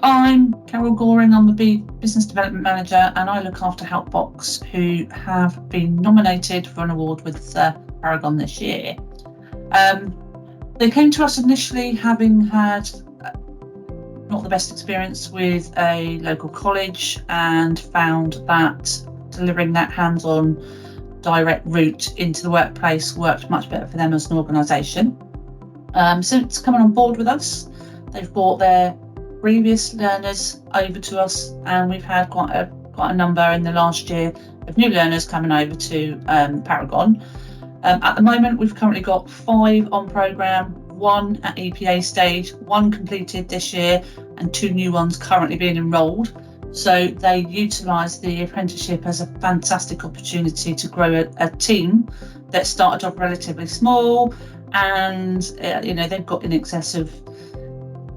I'm Carol Goring, I'm the Business Development Manager, and I look after Helpbox, who have been nominated for an award with Paragon this year. They came to us initially having had not the best experience with a local college, and found that delivering that hands-on direct route into the workplace worked much better for them as an organisation. Since coming on board with us, they've brought their previous learners over to us, and we've had quite a number in the last year of new learners coming over to Paragon. At the moment, we've currently got 5 on programme, 1 at EPA stage, 1 completed this year, and 2 new ones currently being enrolled. So they utilise the apprenticeship as a fantastic opportunity to grow a team that started off relatively small, and they've got in excess of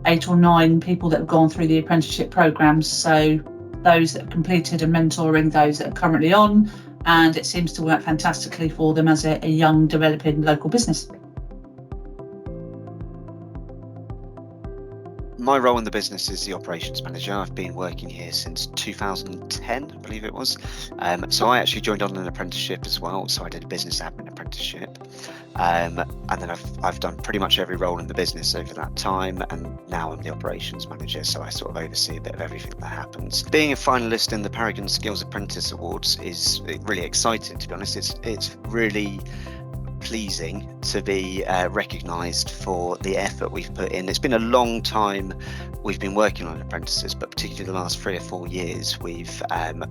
8 or 9 people that have gone through the apprenticeship programmes. So those that have completed are mentoring those that are currently on, and it seems to work fantastically for them as a young developing local business. My role in the business is the operations manager. I've been working here since 2010, I believe it was. So I actually joined on an apprenticeship as well. So I did a business admin apprenticeship. And then I've done pretty much every role in the business over that time. And now I'm the operations manager. So I sort of oversee a bit of everything that happens. Being a finalist in the Paragon Skills Apprenticeship Awards is really exciting, to be honest. It's really pleasing to be recognised for the effort we've put in. It's been a long time we've been working on apprentices, but particularly the last 3 or 4 years, we've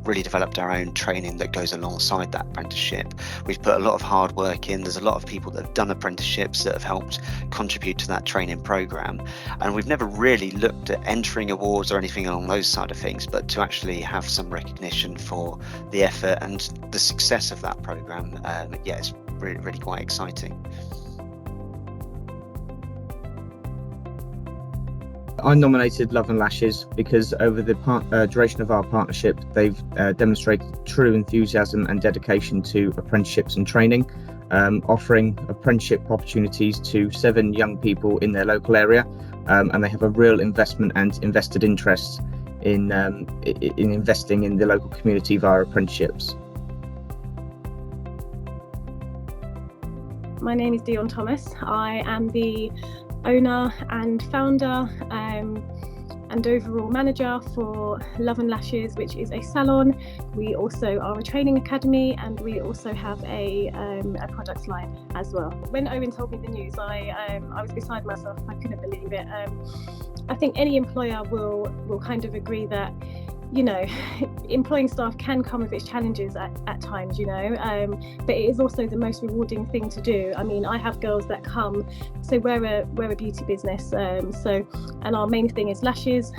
really developed our own training that goes alongside that apprenticeship. We've put a lot of hard work in. There's a lot of people that have done apprenticeships that have helped contribute to that training programme, and we've never really looked at entering awards or anything along those side of things, but to actually have some recognition for the effort and the success of that programme, it's really quite exciting. I nominated Love and Lashes because over the duration of our partnership, they've demonstrated true enthusiasm and dedication to apprenticeships and training, offering apprenticeship opportunities to 7 young people in their local area, and they have a real investment and invested interest in investing in the local community via apprenticeships. My name is Dion Thomas. I am the owner and founder and overall manager for Love and Lashes, which is a salon. We also are a training academy, and we also have a products line as well. When Owen told me the news, I was beside myself. I couldn't believe it. I think any employer will kind of agree that, employing staff can come with its challenges at times, but it is also the most rewarding thing to do. I mean, I have girls that come, so we're a beauty business, and our main thing is lashes.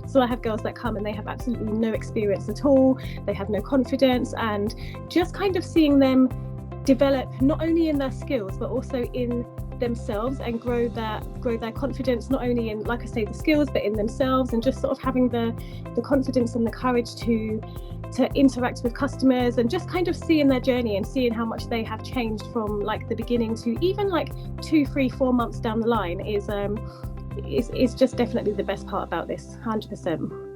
So I have girls that come and they have absolutely no experience at all. They have no confidence, and just kind of seeing them develop not only in their skills but also in themselves and grow their confidence, not only in, like I say, the skills, but in themselves, and just sort of having the confidence and the courage to interact with customers, and just kind of seeing their journey and seeing how much they have changed from like the beginning to even like 2, 3, 4 months down the line is just definitely the best part about this, 100%.